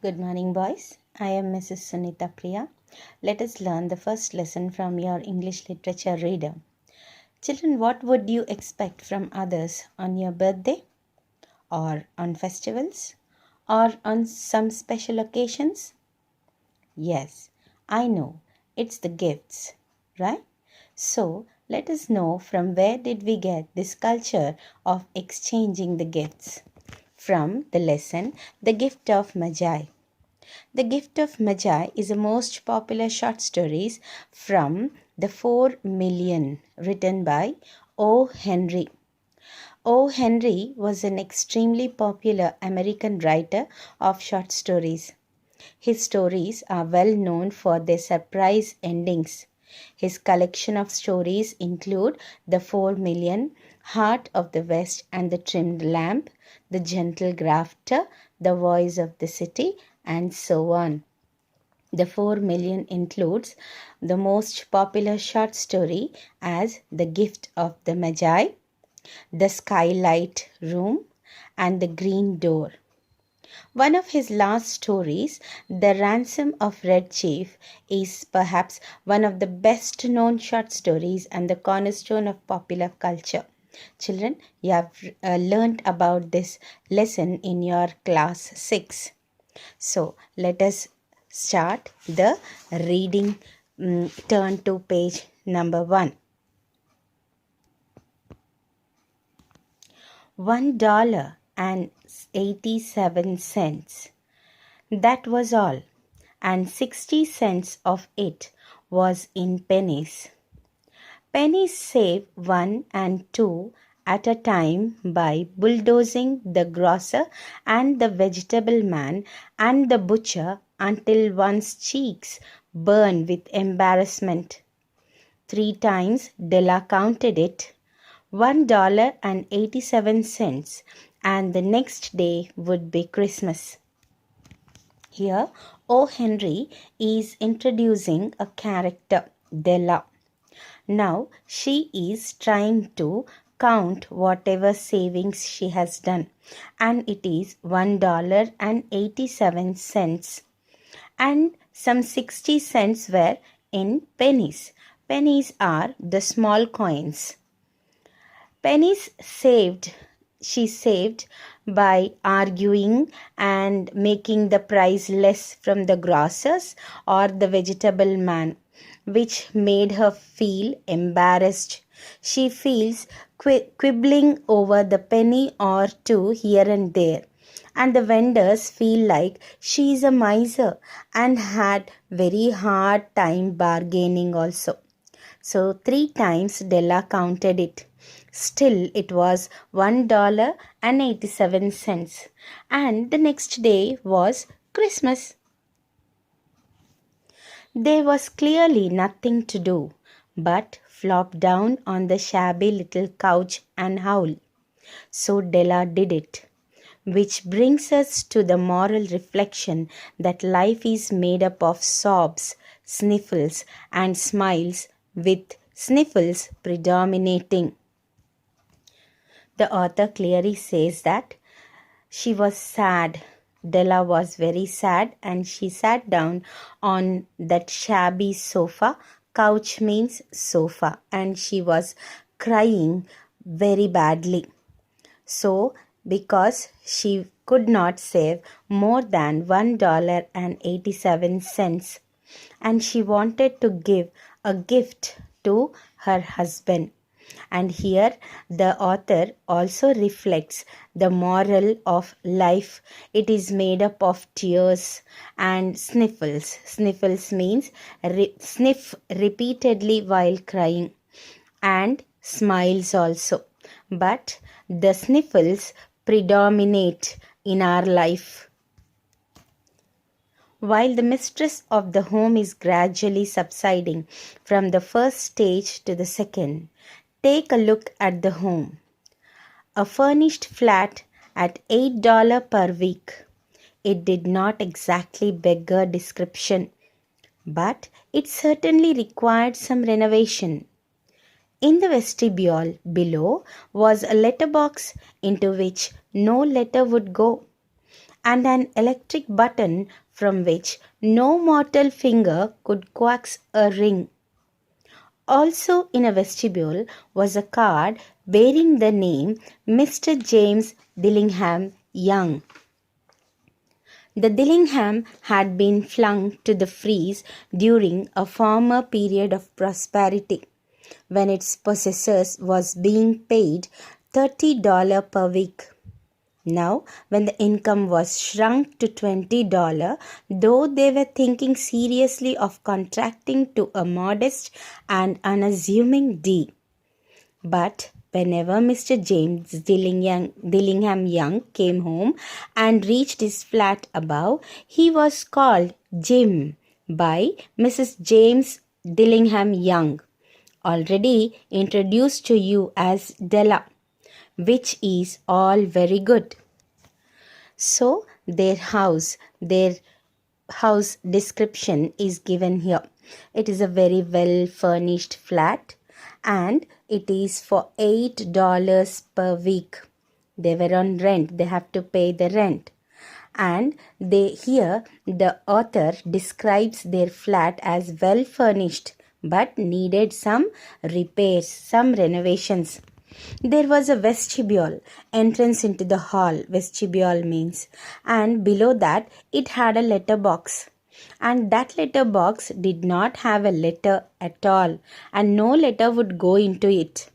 Good morning, boys. I am Mrs. Sunita Priya. Let us learn the first lesson from your English literature reader. Children, what would you expect from others on your birthday, or on festivals, or on some special occasions? Yes, I know. It's the gifts, right? So, let us know from where did we get this culture of exchanging the gifts? From the lesson, The Gift of Magi. The Gift of Magi is the most popular short stories from the 4 Million written by O. Henry. O. Henry was an extremely popular American writer of short stories. His stories are well known for their surprise endings. His collection of stories include The 4 Million, Heart of the West and the Trimmed Lamp, The Gentle Grafter, The Voice of the City, and so on. The 4 Million includes the most popular short story as The Gift of the Magi, The Skylight Room, and The Green Door. One of his last stories, The Ransom of Red Chief, is perhaps one of the best known short stories and the cornerstone of popular culture. Children, you have learned about this lesson in your class 6. So, let us start the reading. Turn to page number 1. $1.87. That was all, and 60 cents of it was in pennies. Pennies save 1 and 2 at a time by bulldozing the grocer and the vegetable man and the butcher until one's cheeks burn with embarrassment. 3 times Della counted it, $1.87, and the next day would be Christmas. Here, O. Henry is introducing a character, Della. Now, she is trying to count whatever savings she has done, and it is $1.87, and some 60 cents were in pennies. Pennies are the small coins. Pennies she saved by arguing and making the price less from the grocers or the vegetable man, which made her feel embarrassed. She feels quibbling over the penny or two here and there, and the vendors feel like she is a miser and had very hard time bargaining also. So 3 times Della counted it. Still, it was $1.87, and the next day was Christmas. There was clearly nothing to do but flop down on the shabby little couch and howl. So Della did it. Which brings us to the moral reflection that life is made up of sobs, sniffles, and smiles, with sniffles predominating. The author clearly says that she was sad. Della was very sad, and she sat down on that shabby sofa. Couch means sofa, and she was crying very badly. So, because she could not save more than $1.87, and she wanted to give a gift to her husband. And here the author also reflects the moral of life. It is made up of tears and sniffles. Sniffles means sniff repeatedly while crying, and smiles also. But the sniffles predominate in our life. While the mistress of the home is gradually subsiding from the first stage to the second, take a look at the home. A furnished flat at $8 per week. It did not exactly beggar description, but it certainly required some renovation. In the vestibule below was a letterbox into which no letter would go, and an electric button from which no mortal finger could coax a ring. Also in a vestibule was a card bearing the name Mr. James Dillingham Young. The Dillingham had been flung to the freeze during a former period of prosperity, when its possessors was being paid $30 per week. Now, when the income was shrunk to $20, though they were thinking seriously of contracting to a modest and unassuming D. But whenever Mr. James Dillingham Young came home and reached his flat above, he was called Jim by Mrs. James Dillingham Young, already introduced to you as Della, which is all very good. So their house description is given here. It is a very well furnished flat and it is for $8 per week. They were on rent, they have to pay the rent. And the author describes their flat as well furnished but needed some repairs, some renovations. There was a vestibule, entrance into the hall, vestibule means, and below that it had a letter box. And that letter box did not have a letter at all, and no letter would go into it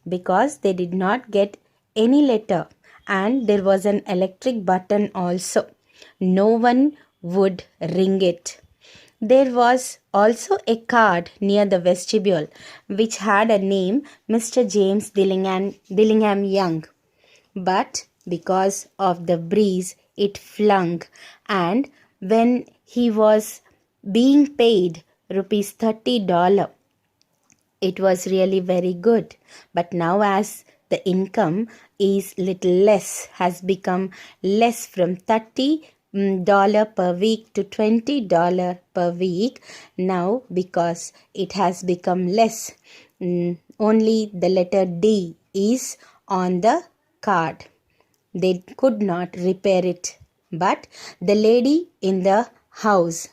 because they did not get any letter. And there was an electric button also. No one would ring it. There was also a card near the vestibule which had a name Mr. James Dillingham Young. But because of the breeze it flung, and when he was being paid rupees $30, it was really very good. But now as the income is little less, has become less from $30 per week to $20 per week. Now because it has become less, only the letter D is on the card. They could not repair it. But the lady in the house,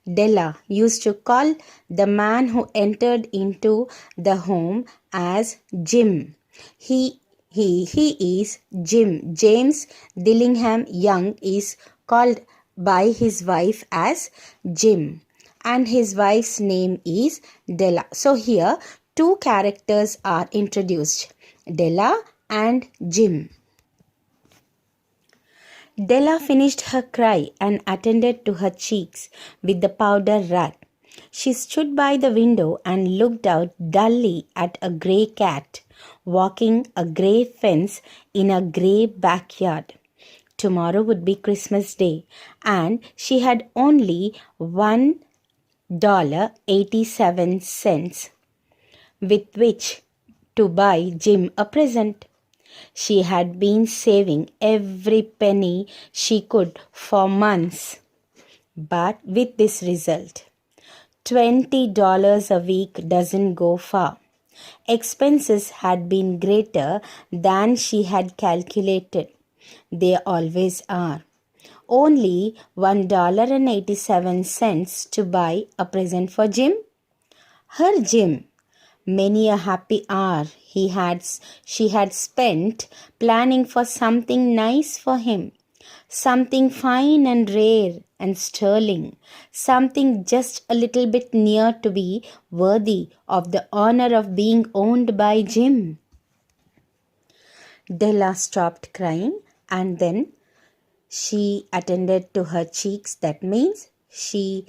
Della, used to call the man who entered into the home as Jim. He is Jim. James Dillingham Young is called by his wife as Jim, and his wife's name is Della. So here two characters are introduced, Della and Jim. Della finished her cry and attended to her cheeks with the powder rag. She stood by the window and looked out dully at a grey cat walking a grey fence in a grey backyard. Tomorrow would be Christmas Day, and she had only $1.87 with which to buy Jim a present. She had been saving every penny she could for months. But with this result, $20 a week doesn't go far. Expenses had been greater than she had calculated. They always are. Only $1.87 to buy a present for Jim. Her Jim. Many a happy hour she had spent planning for something nice for him, something fine and rare and sterling, something just a little bit near to be worthy of the honor of being owned by Jim. Della stopped crying and then she attended to her cheeks. That means she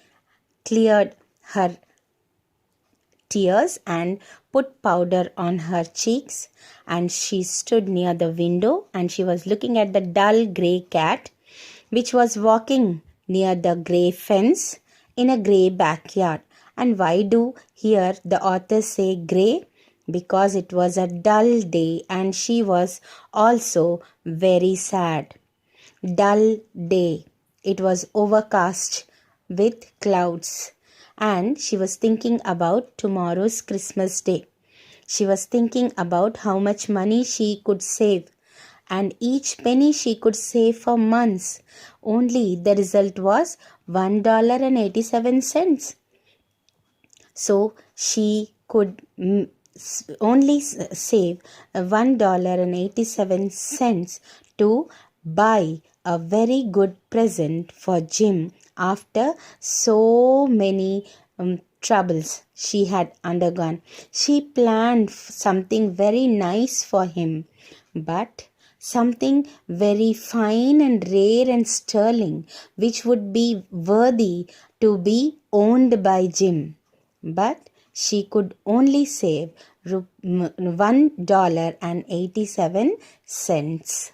cleared her tears and put powder on her cheeks, and she stood near the window and she was looking at the dull grey cat which was walking near the grey fence in a grey backyard. And why do here the author say grey? Because it was a dull day and she was also very sad. Dull day. It was overcast with clouds. And she was thinking about tomorrow's Christmas Day. She was thinking about how much money she could save and each penny she could save for months. Only the result was $1.87. So she could only save $1.87 to buy a very good present for Jim after so many troubles she had undergone. She planned something very nice for him, but something very fine and rare and sterling, which would be worthy to be owned by Jim. But she could only save $1.87.